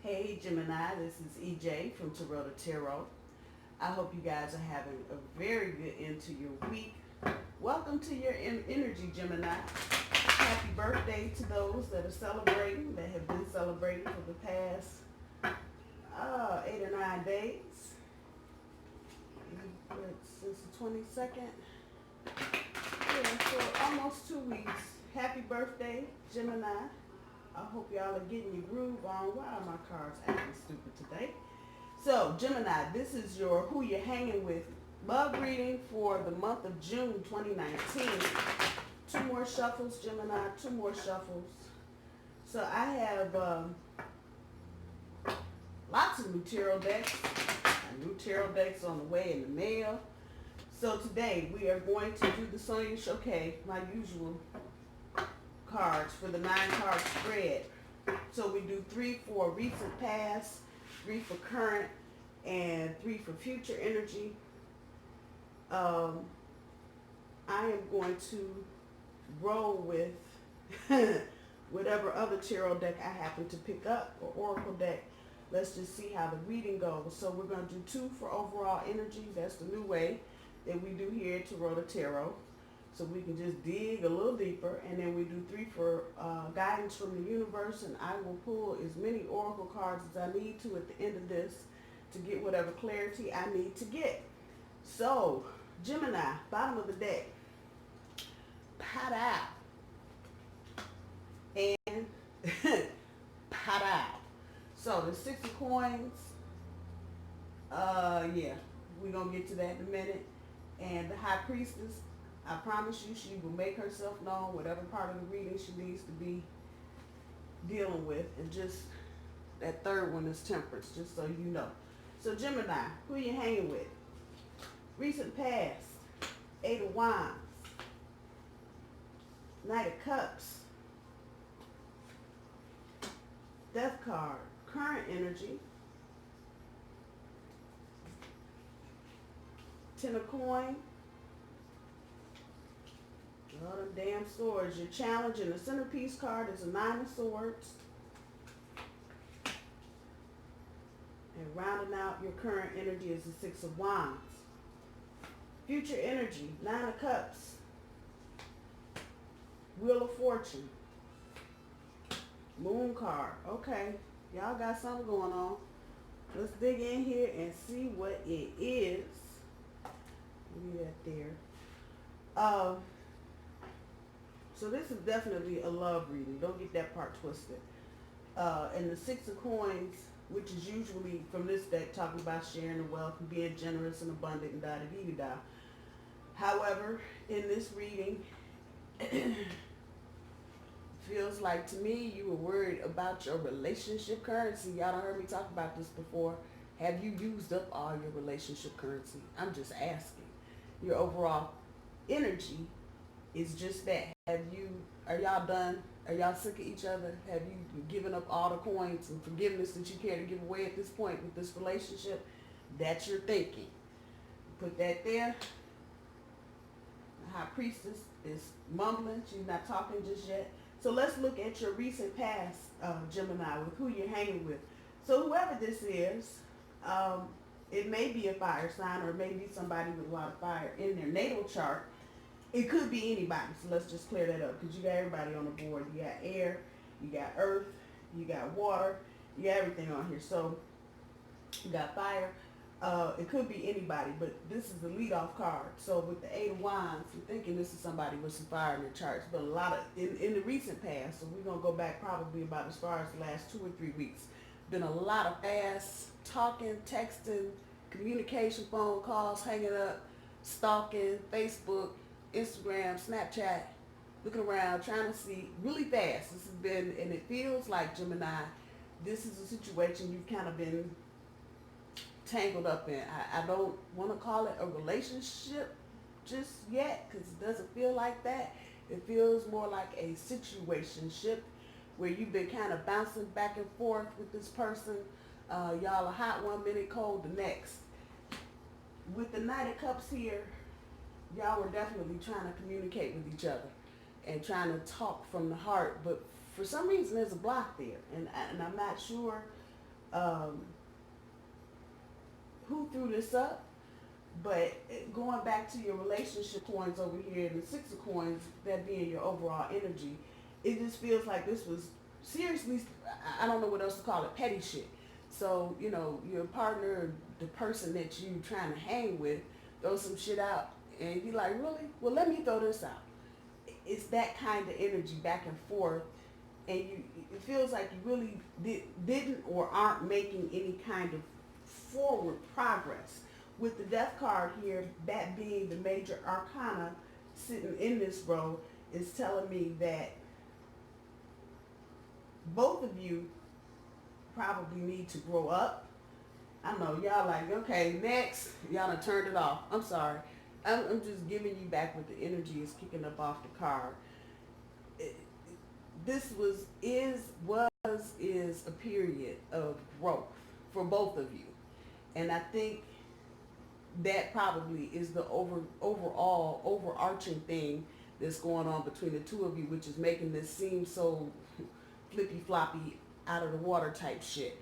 Hey Gemini, this is EJ from Taurota Tarot. I hope you guys are having a very good end to your week. Welcome to your energy, Gemini. Happy birthday to those that are celebrating, that have been celebrating for the past 8 or 9 days. Since the 22nd. Yeah, for almost 2 weeks. Happy birthday, Gemini. I hope y'all are getting your groove on. Why are my cards acting stupid today? So, Gemini, this is your who you're hanging with love reading for the month of June 2019. 2 more shuffles, Gemini, 2 more shuffles. So I have lots of new tarot decks. New tarot decks on the way in the mail. So today we are going to do the Sonia Choquette, my usual cards for the 9 card spread. So we do 3 for recent past, 3 for current, and 3 for future energy. I am going to roll with whatever other tarot deck I happen to pick up, or oracle deck. Let's just see how the reading goes. So we're going to do 2 for overall energy. That's the new way that we do here at Taurota Tarot. So we can just dig a little deeper, and then we do 3 for guidance from the universe, and I will pull as many oracle cards as I need to at the end of this to get whatever clarity I need to get. So, Gemini, bottom of the deck, pat out, and pat out. So the 6 of coins, yeah, we're going to get to that in a minute. And the High Priestess, I promise you she will make herself known, whatever part of the reading she needs to be dealing with. And just that third one is Temperance, just so you know. So Gemini, who you hanging with? Recent past, 8 of Wands, Knight of Cups, Death card, current energy, 10 of coin, all them damn swords. Your challenge in the centerpiece card is a 9 of swords. And rounding out your current energy is the 6 of wands. Future energy, 9 of cups, Wheel of Fortune, Moon card. Okay, y'all got something going on. Let's dig in here and see what it is. Leave that there. So this is definitely a love reading. Don't get that part twisted. And the 6 of coins, which is usually from this deck talking about sharing the wealth and being generous and abundant and da-da-dee-da-da. However, in this reading, feels like to me you were worried about your relationship currency. Y'all done heard me talk about this before. Have you used up all your relationship currency? I'm just asking. Your overall energy is just that. Are y'all done? Are y'all sick of each other? Have you given up all the coins and forgiveness that you care to give away at this point with this relationship? That's your thinking. Put that there. The High Priestess is mumbling. She's not talking just yet. So let's look at your recent past, Gemini, with who you're hanging with. So whoever this is, it may be a fire sign, or it may be somebody with a lot of fire in their natal chart. It could be anybody, so let's just clear that up, because you got everybody on the board. You got air, you got earth, you got water, you got everything on here. So you got fire. It could be anybody, but this is the leadoff card. So with the 8 of Wands, I'm thinking this is somebody with some fire in their charts, but a lot of, in the recent past, so we're going to go back probably about as far as the last 2 or 3 weeks, been a lot of fast talking, texting, communication, phone calls, hanging up, stalking, Facebook, Instagram, Snapchat, looking around, trying to see really fast. This has been, and it feels like, Gemini, this is a situation you've kind of been tangled up in. I don't want to call it a relationship just yet, because it doesn't feel like that. It feels more like a situationship where you've been kind of bouncing back and forth with this person. Y'all are hot one minute, cold the next. With the Knight of Cups here, y'all were definitely trying to communicate with each other and trying to talk from the heart, but for some reason there's a block there, and I'm not sure um, who threw this up. But going back to your relationship coins over here and the six of coins, that being your overall energy, it just feels like this was seriously, I don't know what else to call it, petty shit. So, you know, your partner, the person that you trying to hang with, throw some shit out and you're like, really? Well, let me throw this out. It's that kind of energy back and forth, and it feels like you really didn't or aren't making any kind of forward progress. With the death card here, that being the major arcana sitting in this row, is telling me that both of you probably need to grow up. I know y'all like, okay, next. Y'all done turned it off. I'm sorry. I'm just giving you back what the energy is kicking up off the card. This is a period of growth for both of you. And I think that probably is the overall overarching thing that's going on between the two of you, which is making this seem so flippy floppy, out of the water type shit.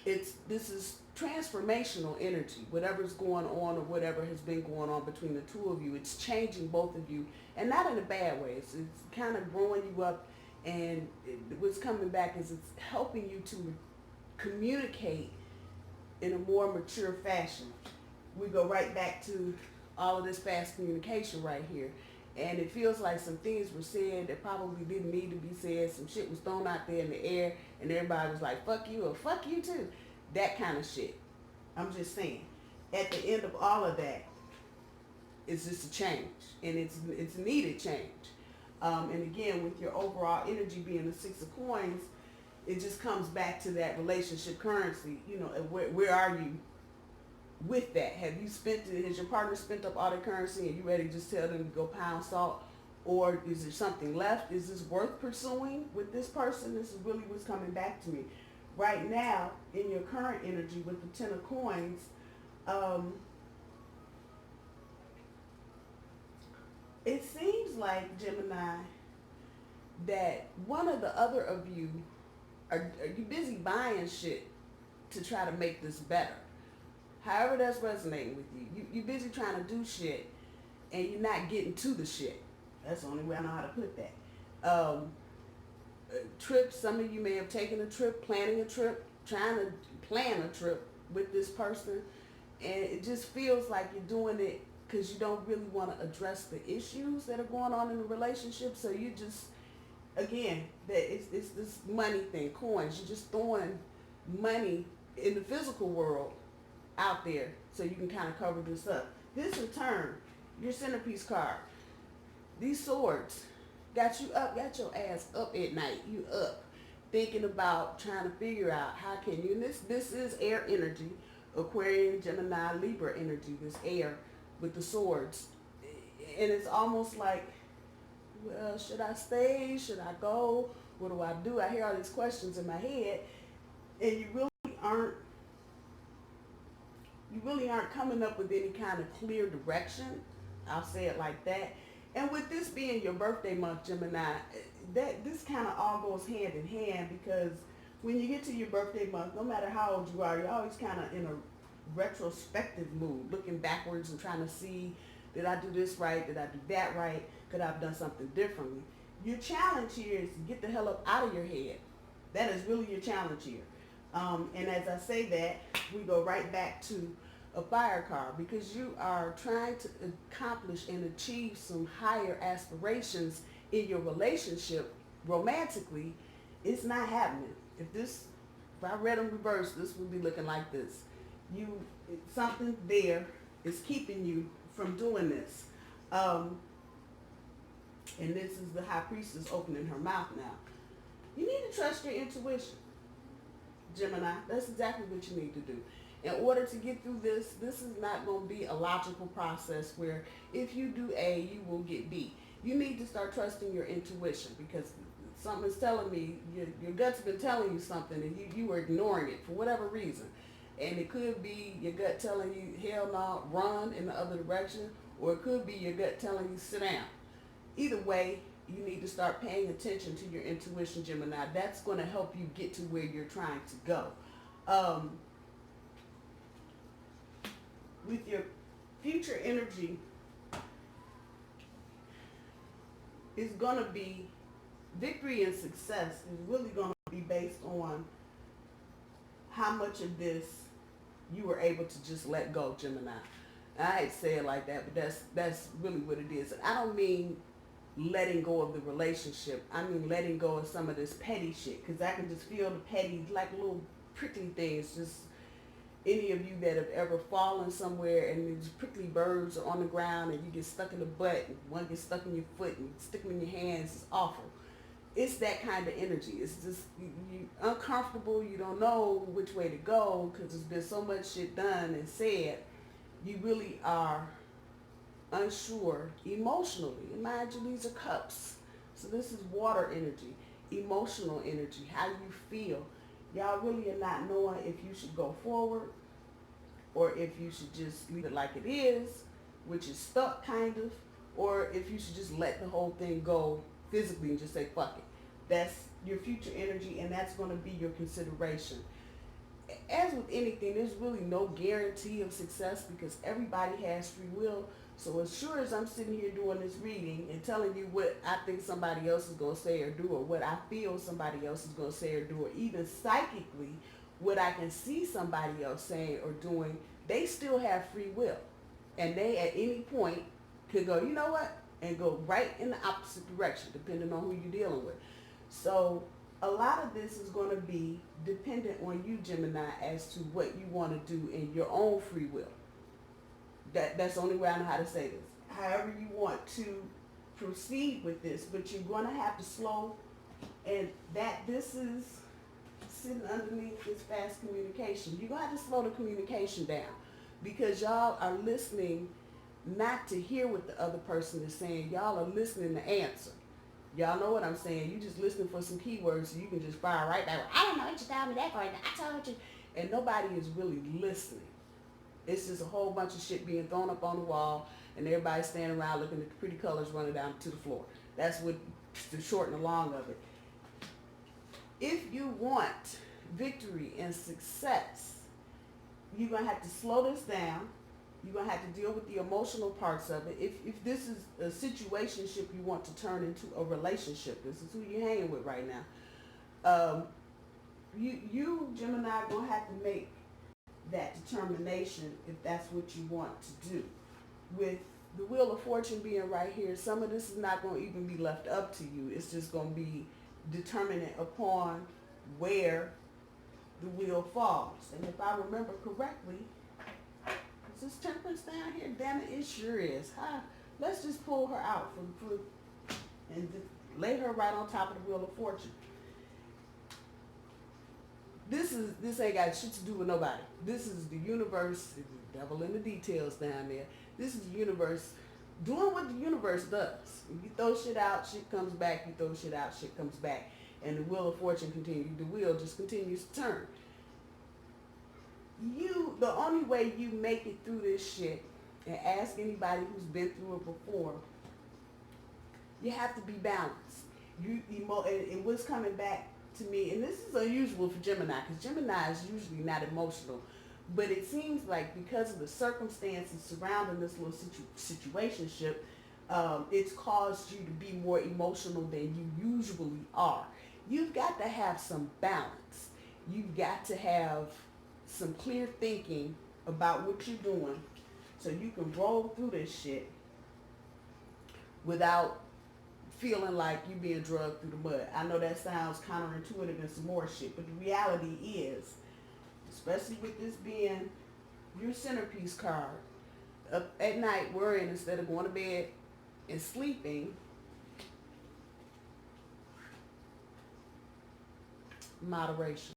This is transformational energy. Whatever's going on or whatever has been going on between the two of you, it's changing both of you, and not in a bad way. It's kind of growing you up, and what's coming back is it's helping you to communicate in a more mature fashion. We go right back to all of this fast communication right here. And it feels like some things were said that probably didn't need to be said. Some shit was thrown out there in the air and everybody was like, fuck you or fuck you too. That kind of shit. I'm just saying. At the end of all of that, it's just a change. And it's needed change. And again, with your overall energy being the Six of Coins, it just comes back to that relationship currency. You know, where are you with that? Has your partner spent up all the currency and you ready to just tell them to go pound salt? Or is there something left? Is this worth pursuing with this person? This is really what's coming back to me. Right now, in your current energy with the Ten of Coins, it seems like, Gemini, that one or the other of you are you busy buying shit to try to make this better. However that's resonating with you. You're busy trying to do shit and you're not getting to the shit. That's the only way I know how to put that. Trips, some of you may have taken a trip, planning a trip, trying to plan a trip with this person. And it just feels like you're doing it because you don't really want to address the issues that are going on in the relationship. So you just, again, that it's this money thing, coins. You're just throwing money in the physical world out there so you can kind of cover this up. This in turn, your centerpiece card, these swords got you up, got your ass up at night. You up thinking about trying to figure out how can you, and this is air energy, Aquarian, Gemini, Libra energy, this air with the swords. And it's almost like, well, should I stay? Should I go? What do I do? I hear all these questions in my head, and you really aren't coming up with any kind of clear direction. I'll say it like that. And with this being your birthday month, Gemini, this kind of all goes hand in hand, because when you get to your birthday month, no matter how old you are, you're always kind of in a retrospective mood, looking backwards and trying to see, did I do this right? Did I do that right? Could I have done something differently? Your challenge here is to get the hell up out of your head. That is really your challenge here. And as I say that, we go right back to a fire card, because you are trying to accomplish and achieve some higher aspirations in your relationship romantically. It's not happening. If I read in reverse, this would be looking like this. Something there is keeping you from doing this. And this is the High Priestess opening her mouth now. You need to trust your intuition, Gemini. That's exactly what you need to do. In order to get through this is not going to be a logical process where if you do A, you will get B. You need to start trusting your intuition, because something's telling me, your gut's been telling you something and you were ignoring it for whatever reason. And it could be your gut telling you, hell no, run in the other direction, or it could be your gut telling you, sit down. Either way, you need to start paying attention to your intuition, Gemini. That's going to help you get to where you're trying to go. With your future energy, is going to be victory and success is really going to be based on how much of this you were able to just let go, Gemini. I hate to say it like that, but that's really what it is. And I don't mean letting go of the relationship. I mean letting go of some of this petty shit, because I can just feel the petty, like little prickly things. Just any of you that have ever fallen somewhere and these prickly birds are on the ground and you get stuck in the butt and one gets stuck in your foot and stick them in your hands, it's awful. It's that kind of energy. It's just you uncomfortable. You don't know which way to go because there's been so much shit done and said. You really are unsure emotionally. And mind you, these are cups. So this is water energy, emotional energy, how you feel. Y'all really are not knowing if you should go forward or if you should just leave it like it is, which is stuck kind of, or if you should just let the whole thing go physically and just say, fuck it. That's your future energy, and that's going to be your consideration. As with anything, there's really no guarantee of success because everybody has free will. So as sure as I'm sitting here doing this reading and telling you what I think somebody else is going to say or do, or what I feel somebody else is going to say or do, or even psychically what I can see somebody else saying or doing, they still have free will. And they at any point could go, you know what, and go right in the opposite direction depending on who you're dealing with. So a lot of this is going to be dependent on you, Gemini, as to what you want to do in your own free will. That's the only way I know how to say this. However you want to proceed with this, but you're going to have to slow, and this is sitting underneath this fast communication. You're going to have to slow the communication down because y'all are listening not to hear what the other person is saying. Y'all are listening to answer. Y'all know what I'm saying. You just listening for some keywords so you can just fire right back. I don't know what you told me that for. I told you. And nobody is really listening. It's just a whole bunch of shit being thrown up on the wall and everybody standing around looking at the pretty colors running down to the floor. That's what the short and the long of it. If you want victory and success, you're going to have to slow this down. You're going to have to deal with the emotional parts of it. If this is a situationship you want to turn into a relationship, this is who you're hanging with right now. You Gemini, are going to have to make that determination if that's what you want to do. With the Wheel of Fortune being right here, some of this is not going to even be left up to you. It's just going to be determinant upon where the wheel falls. And if I remember correctly, is this Temperance down here? Damn it, it sure is. Let's just pull her out and lay her right on top of the Wheel of Fortune. This ain't got shit to do with nobody. This is the universe, the devil in the details down there. This is the universe doing what the universe does. You throw shit out, shit comes back. You throw shit out, shit comes back. And the Wheel of Fortune continues. The wheel just continues to turn. The only way you make it through this shit, and ask anybody who's been through it before, you have to be balanced. And what's coming back to me, and this is unusual for Gemini, because Gemini is usually not emotional, but it seems like because of the circumstances surrounding this little situationship, it's caused you to be more emotional than you usually are. You've got to have some balance. You've got to have some clear thinking about what you're doing so you can roll through this shit without feeling like you being drugged through the mud. I know that sounds counterintuitive and some more shit, but the reality is, especially with this being your centerpiece card, up at night worrying instead of going to bed and sleeping, moderation.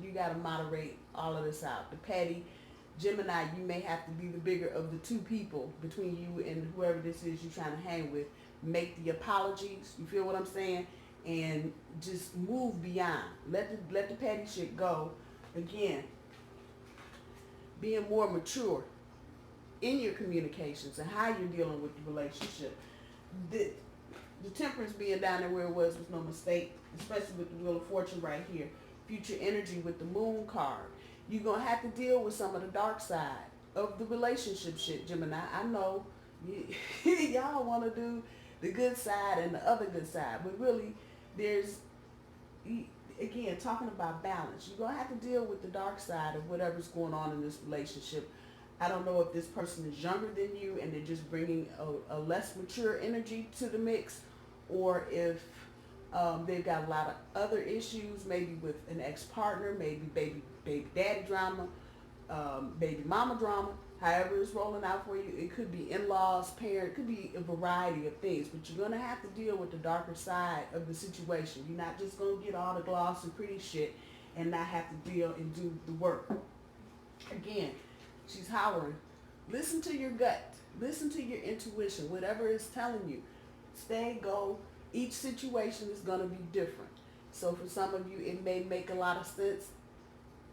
You got to moderate all of this out. The petty, Gemini, you may have to be the bigger of the two people between you and whoever this is you're trying to hang with. Make the apologies, you feel what I'm saying? And just move beyond. Let the petty shit go. Again, being more mature in your communications and how you're dealing with the relationship. The Temperance being down there where it was no mistake, especially with the Wheel of Fortune right here. Future energy with the Moon card. You're going to have to deal with some of the dark side of the relationship shit, Gemini. I know y'all want to do the good side and the other good side, but really there's, again, talking about balance. You're going to have to deal with the dark side of whatever's going on in this relationship. I don't know if this person is younger than you and they're just bringing a less mature energy to the mix, or if they've got a lot of other issues, maybe with an ex-partner, maybe baby daddy drama, baby mama drama, however it's rolling out for you. It could be in-laws, parent, it could be a variety of things, but you're going to have to deal with the darker side of the situation. You're not just going to get all the gloss and pretty shit and not have to deal and do the work. Again, she's hollering. Listen to your gut. Listen to your intuition. Whatever it's telling you. Stay, go. Each situation is going to be different. So for some of you, it may make a lot of sense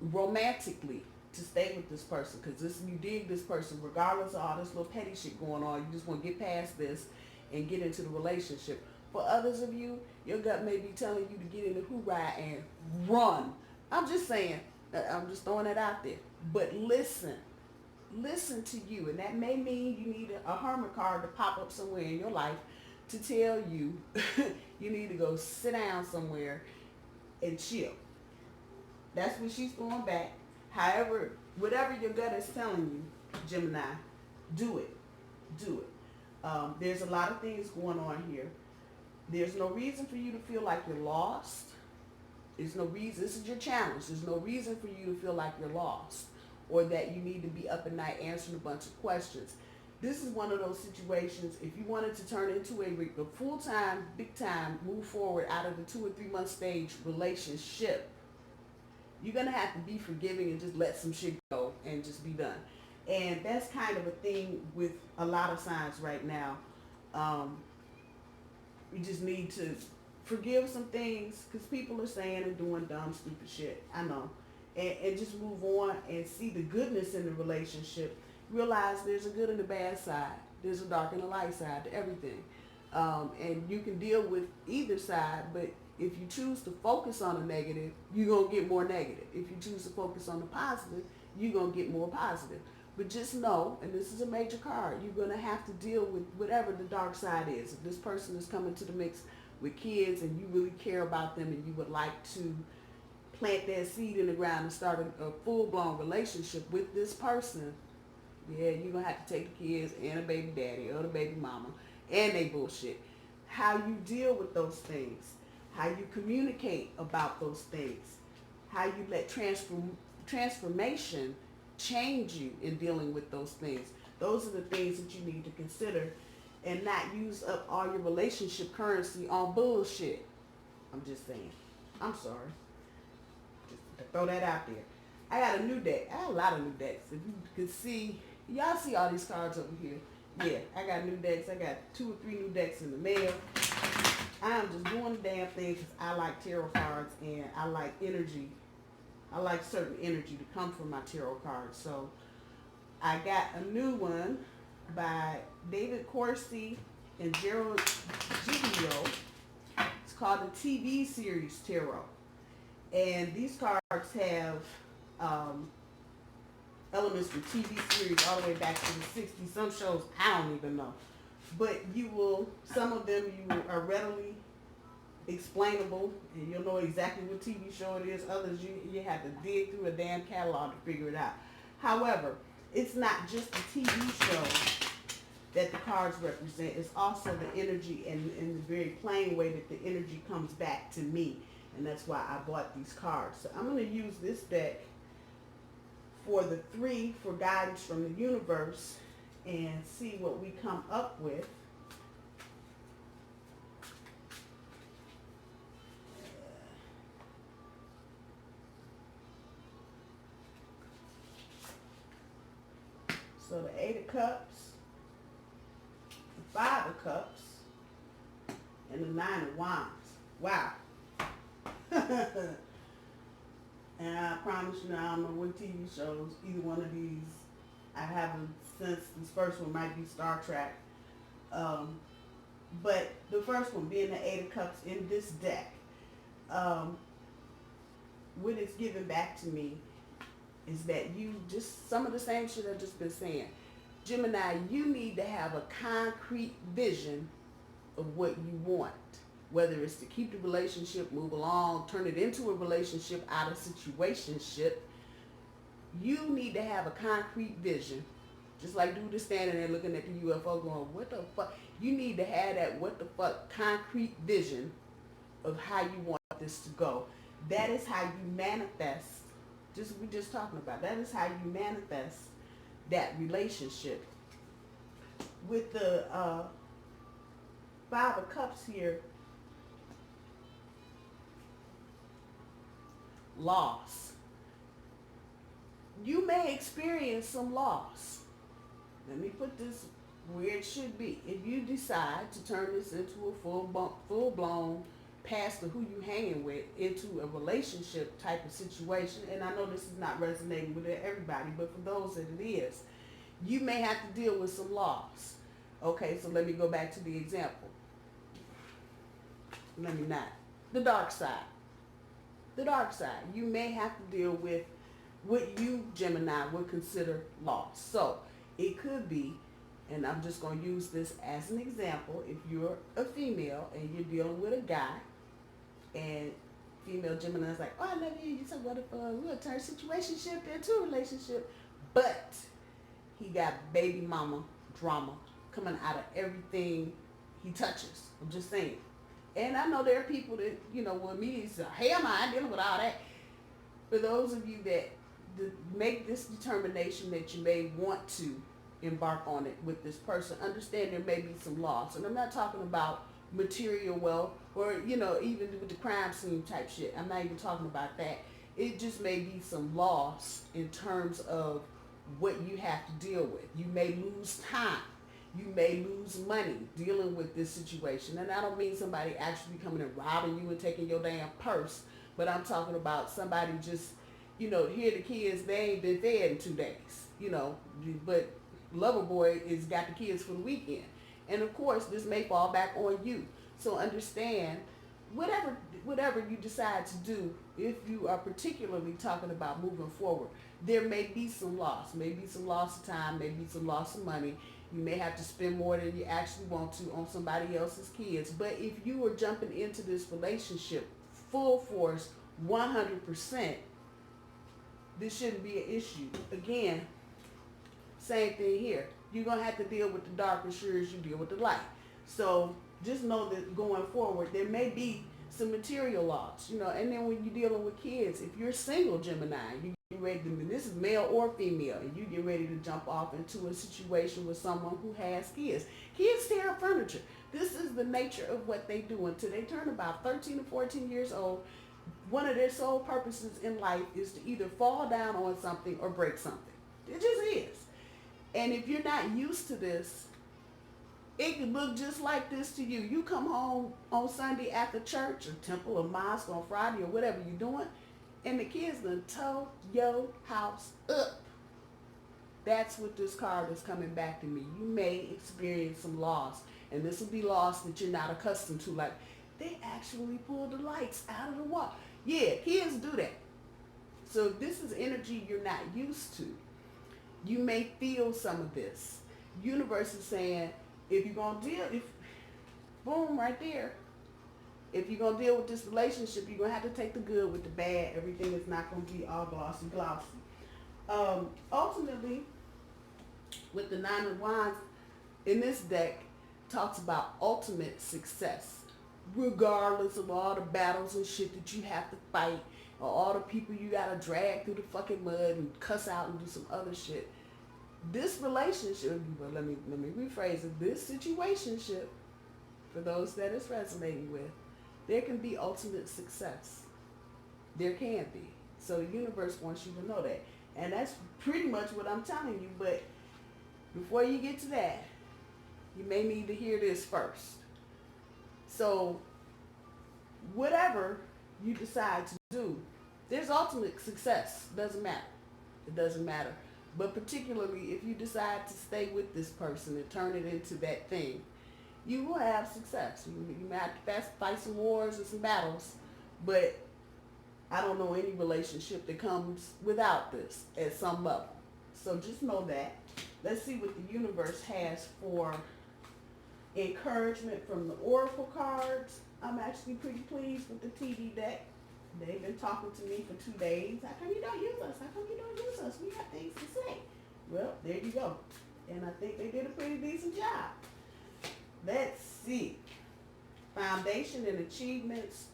romantically to stay with this person, because you dig this person regardless of all this little petty shit going on. You just want to get past this and get into the relationship. For others of you, your gut may be telling you to get in the hoorah and run. I'm just saying. I'm just throwing it out there. But listen to you, and that may mean you need a hermit card to pop up somewhere in your life to tell you you need to go sit down somewhere and chill. That's what she's going back. However, whatever your gut is telling you, Gemini, do it. There's a lot of things going on here. There's no reason for you to feel like you're lost. There's no reason. This is your challenge. There's no reason for you to feel like you're lost, or that you need to be up at night answering a bunch of questions. This is one of those situations, if you wanted to turn into a full-time, big-time, move forward out of the 2 or 3 month stage relationship, you're going to have to be forgiving and just let some shit go and just be done. And that's kind of a thing with a lot of signs right now. You just need to forgive some things, because people are saying and doing dumb, stupid shit. I know. And just move on and see the goodness in the relationship. Realize there's a good and a bad side. There's a dark and a light side to everything. And you can deal with either side, but if you choose to focus on the negative, you're going to get more negative. If you choose to focus on the positive, you're going to get more positive. But just know, and this is a major card, you're going to have to deal with whatever the dark side is. If this person is coming to the mix with kids and you really care about them and you would like to plant that seed in the ground and start a full-blown relationship with this person, yeah, you're going to have to take the kids and a baby daddy or the baby mama and they bullshit. How you deal with those things, how you communicate about those things, how you let transformation change you in dealing with those things. Those are the things that you need to consider, and not use up all your relationship currency on bullshit. I'm just saying. I'm sorry. Just to throw that out there. I got a new deck. I got a lot of new decks. If you can see, y'all see all these cards over here. Yeah, I got new decks. I got 2 or 3 new decks in the mail. I'm just doing the damn thing because I like tarot cards and I like energy. I like certain energy to come from my tarot cards. So I got a new one by David Corsi and Gero Giglio. It's called the TV series Tarot. And these cards have elements from TV series all the way back to the 60s. Some shows I don't even know. But some of them are readily explainable and you'll know exactly what TV show it is. Others you have to dig through a damn catalog to figure it out. However, it's not just the TV show that the cards represent. It's also the energy and in the very plain way that the energy comes back to me. And that's why I bought these cards. So I'm going to use this deck for the 3 for guidance from the universe and see what we come up with. So the 8 of Cups, the 5 of Cups, and the 9 of Wands. Wow. And I promise you now, I don't know what TV shows, either one of these, I haven't, since this first one might be Star Trek. But the first one being the Eight of Cups in this deck, um, what it's given back to me is that you just, some of the same shit I've just been saying. Gemini, you need to have a concrete vision of what you want. Whether it's to keep the relationship, move along, turn it into a relationship out of situationship, you need to have a concrete vision. Just like dude is standing there looking at the UFO going, what the fuck? You need to have that what the fuck concrete vision of how you want this to go. That is how you manifest, we're just talking about, that is how you manifest that relationship. With the Five of Cups here, loss. You may experience some loss. Let me put this where it should be. If you decide to turn this into a full-blown, past the who you hanging with, into a relationship type of situation, and I know this is not resonating with everybody, but for those that it is, you may have to deal with some loss. Okay, so let me go back to the example. Let me not. The dark side. The dark side. You may have to deal with what you, Gemini, would consider loss. So it could be, and I'm just going to use this as an example, if you're a female and you're dealing with a guy, and female Gemini is like, oh, I love you, you said, what if we'll turn situationship into a relationship, but he got baby mama drama coming out of everything he touches. I'm just saying. And I know there are people that, will immediately say, hell no, I ain't dealing with all that. For those of you that make this determination that you may want to embark on it with this person, understand there may be some loss. And I'm not talking about material wealth or, even with the crime scene type shit. I'm not even talking about that. It just may be some loss in terms of what you have to deal with. You may lose time. You may lose money dealing with this situation. And I don't mean somebody actually coming and robbing you and taking your damn purse, but I'm talking about somebody just, here the kids, they ain't been fed in 2 days, but lover boy is got the kids for the weekend. And of course, this may fall back on you. So understand, whatever you decide to do, if you are particularly talking about moving forward, there may be some loss. Maybe some loss of time, maybe some loss of money. You may have to spend more than you actually want to on somebody else's kids. But if you are jumping into this relationship full force, 100%, this shouldn't be an issue. Again, same thing here. You're going to have to deal with the dark as sure as you deal with the light. So just know that going forward, there may be some material loss, and then when you're dealing with kids, if you're single Gemini, you get ready to, this is male or female, and you get ready to jump off into a situation with someone who has kids. Kids tear up furniture. This is the nature of what they do until they turn about 13 or 14 years old. One of their sole purposes in life is to either fall down on something or break something. It just is. And if you're not used to this, it could look just like this to you. You come home on Sunday after church or temple or mosque on Friday or whatever you're doing, and the kids done tow your house up. That's what this card is coming back to me. You may experience some loss, and this will be loss that you're not accustomed to. Like, they actually pulled the lights out of the wall. Yeah, kids do that. So this is energy you're not used to. You may feel some of this. Universe is saying, if you're going to deal, boom, right there. If you're going to deal with this relationship, you're going to have to take the good with the bad. Everything is not going to be all glossy. Ultimately, with the Nine of Wands in this deck, talks about ultimate success. Regardless of all the battles and shit that you have to fight, or all the people you got to drag through the fucking mud and cuss out and do some other shit. This relationship, but let me rephrase it. This situationship, for those that it's resonating with, there can be ultimate success. There can be. So the universe wants you to know that. And that's pretty much what I'm telling you. But before you get to that, you may need to hear this first. So whatever you decide to do, there's ultimate success. Doesn't matter. It doesn't matter. But particularly if you decide to stay with this person and turn it into that thing, you will have success. You might have to fight some wars and some battles, but I don't know any relationship that comes without this at some level. So just know that. Let's see what the universe has for encouragement from the oracle cards. I'm actually pretty pleased with the TD deck. They've been talking to me for 2 days. How come you don't use us? How come you don't use us? We have things to say. Well, there you go. And I think they did a pretty decent job. Let's see. Foundation and achievements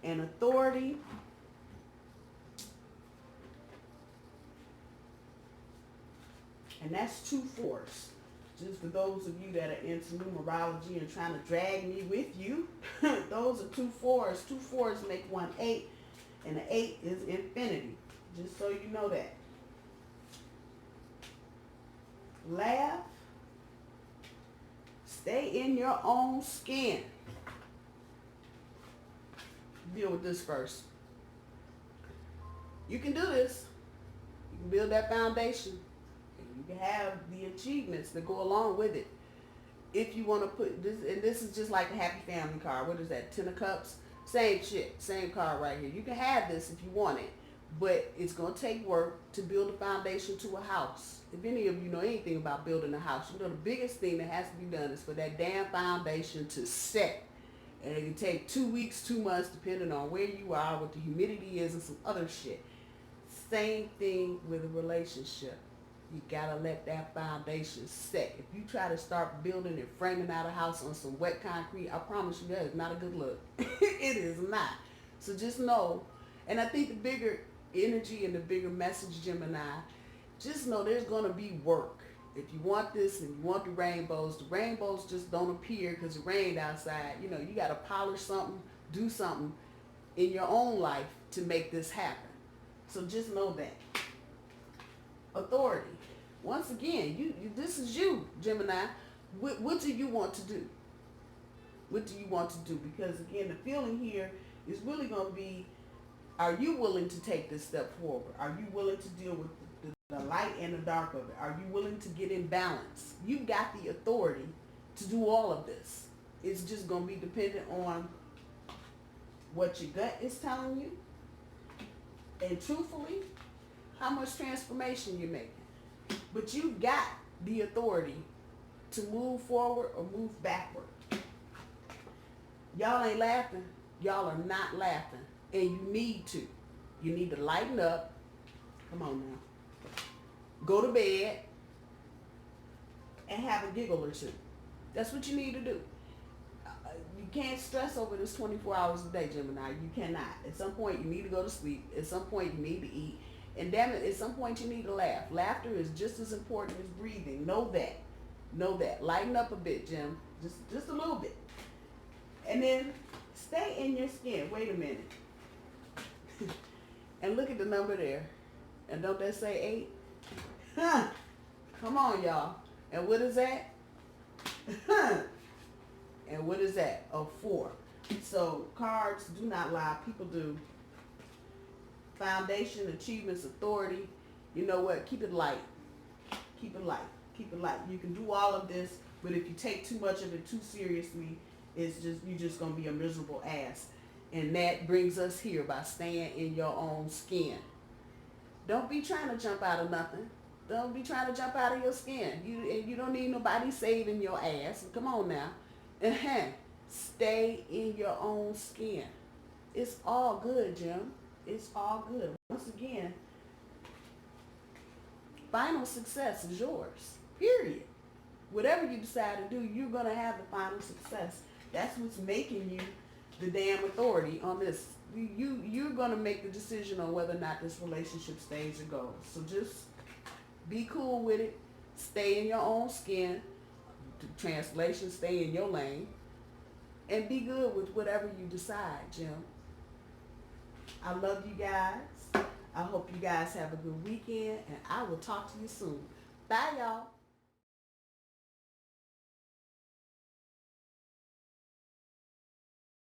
and authority. And that's 2 4s. Just for those of you that are into numerology and trying to drag me with you, those are 2 4s. 2 4s make 1 8, and the 8 is infinity. Just so you know that. Laugh. Stay in your own skin. Deal with this first. You can do this. You can build that foundation. You can have the achievements that go along with it. If you want to put this, and this is just like a happy family card. What is that? 10 of Cups? Same shit. Same card right here. You can have this if you want it, but it's going to take work to build a foundation to a house. If any of you know anything about building a house, you know the biggest thing that has to be done is for that damn foundation to set. And it can take 2 weeks, 2 months, depending on where you are, what the humidity is, and some other shit. Same thing with a relationship. You gotta let that foundation set. If you try to start building and framing out a house on some wet concrete, I promise you that is not a good look. It is not. So just know, and I think the bigger energy and the bigger message, Gemini, just know there's gonna be work. If you want this and you want the rainbows just don't appear because it rained outside. You know, you gotta polish something, do something in your own life to make this happen. So just know that. Authority. Once again, you this is you, Gemini. What do you want to do? What do you want to do? Because again, the feeling here is really going to be, are you willing to take this step forward? Are you willing to deal with the light and the dark of it? Are you willing to get in balance? You've got the authority to do all of this. It's just going to be dependent on what your gut is telling you. And truthfully, how much transformation you're making. But you got the authority to move forward or move backward. Y'all ain't laughing. Y'all are not laughing. And you need to. You need to lighten up. Come on now. Go to bed and have a giggle or two. That's what you need to do. You can't stress over this 24 hours a day, Gemini. You cannot. At some point, you need to go to sleep. At some point, you need to eat. And damn it, at some point you need to laugh. Laughter is just as important as breathing. Know that. Know that. Lighten up a bit, Jim. Just a little bit. And then stay in your skin. Wait a minute. And look at the number there. And don't that say 8? Huh. Come on, y'all. And what is that? And what is that? A 4. So cards do not lie. People do. Foundation, achievements, authority. You know what? Keep it light. Keep it light. Keep it light. You can do all of this, but if you take too much of it too seriously, you're just gonna be a miserable ass. And that brings us here by staying in your own skin. Don't be trying to jump out of nothing. Don't be trying to jump out of your skin. You don't need nobody saving your ass. Come on now. Stay in your own skin. It's all good, Jim. It's all good. Once again, final success is yours. Period. Whatever you decide to do, you're going to have the final success. That's what's making you the damn authority on this. You're going to make the decision on whether or not this relationship stays or goes. So just be cool with it. Stay in your own skin. Translation, stay in your lane. And be good with whatever you decide, Jim. I love you guys. I hope you guys have a good weekend, and I will talk to you soon. Bye, y'all.